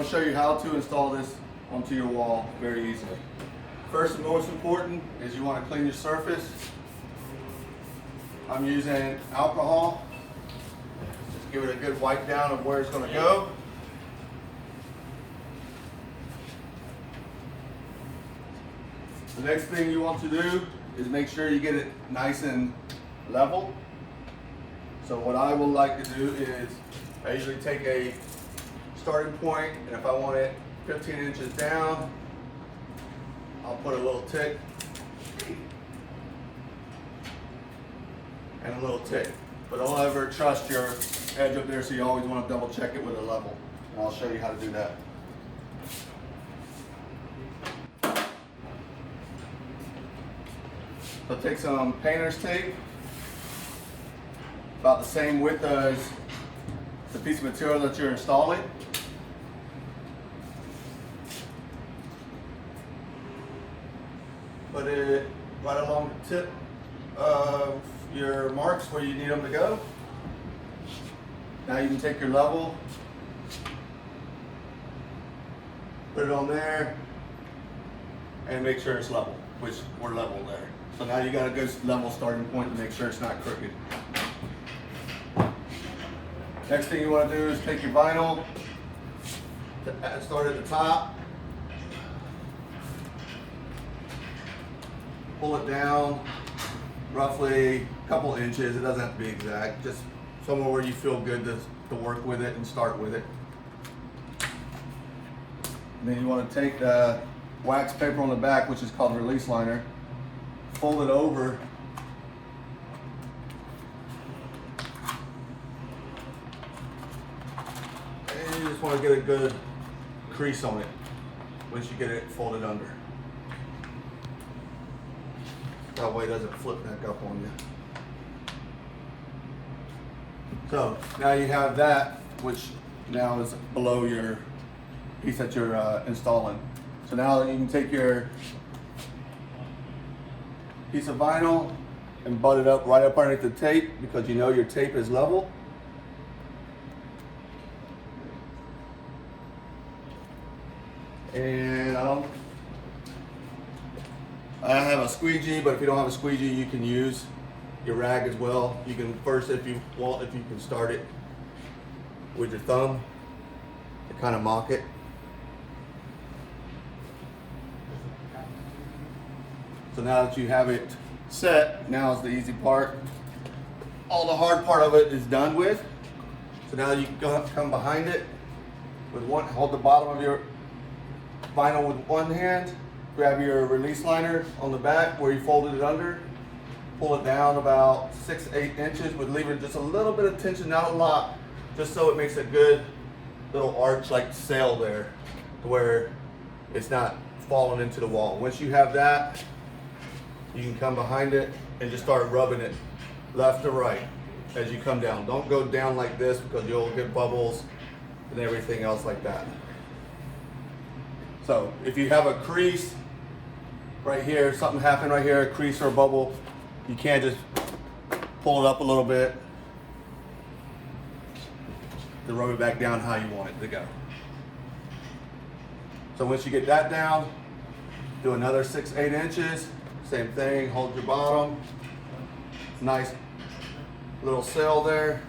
show you how to install this onto your wall very easily. First and most important is you want to clean your surface. I'm using alcohol. Just give it a good wipe down of where it's going to go. The next thing you want to do is make sure you get it nice and level. So what I will like to do is I usually take a starting point, and if I want it 15 inches down, I'll put a little tick and a little tick. But don't ever trust your edge up there, so you always want to double check it with a level. And I'll show you how to do that. So take some painter's tape, about the same width as the piece of material that you're installing. Put it right along the tip of your marks where you need them to go. Now you can take your level, put it on there, and make sure it's level, which we're level there. So now you got a good level starting point to make sure it's not crooked. Next thing you want to do is take your vinyl, start at the top, pull it down roughly a couple inches. It doesn't have to be exact, just somewhere where you feel good to work with it and start with it. And then you want to take the wax paper on the back, which is called release liner, fold it over, and you just want to get a good crease on it once you get it folded under. That way it doesn't flip back up on you. So now you have that, which now is below your piece that you're installing. So now you can take your piece of vinyl and butt it up right up underneath the tape, because you know your tape is level. And I have a squeegee, but if you don't have a squeegee, you can use your rag as well. You can first, if you want, if you can start it with your thumb to kind of mock it. So now that you have it set, now is the easy part. All the hard part of it is done with. So now you come behind it with hold the bottom of your vinyl with one hand, grab your release liner on the back where you folded it under, pull it down about 6-8 inches with leaving just a little bit of tension, not a lot, just so it makes a good little arch like sail there to where it's not falling into the wall. Once you have that, you can come behind it and just start rubbing it left to right as you come down. Don't go down like this, because you'll get bubbles and everything else like that. So if you have a crease right here, something happened right here, a crease or a bubble, you can't just pull it up a little bit to rub it back down how you want it to go. So once you get that down, do another 6-8 inches. Same thing, hold your bottom. Nice little sail there.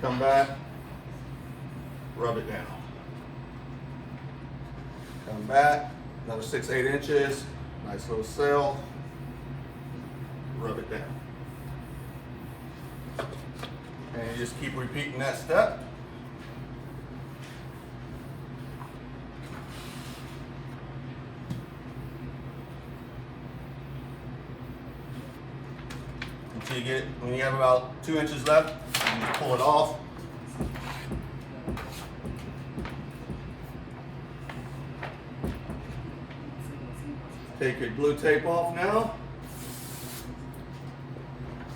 Come back, rub it down. Come back, another 6-8 inches. Nice little sail. Rub it down. And you just keep repeating that step. Until you get, when you have about 2 inches left, you just pull it off. Take your glue tape off now,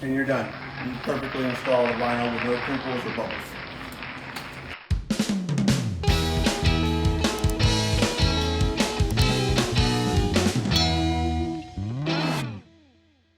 and you're done. You perfectly install the vinyl with no crinkles or bubbles.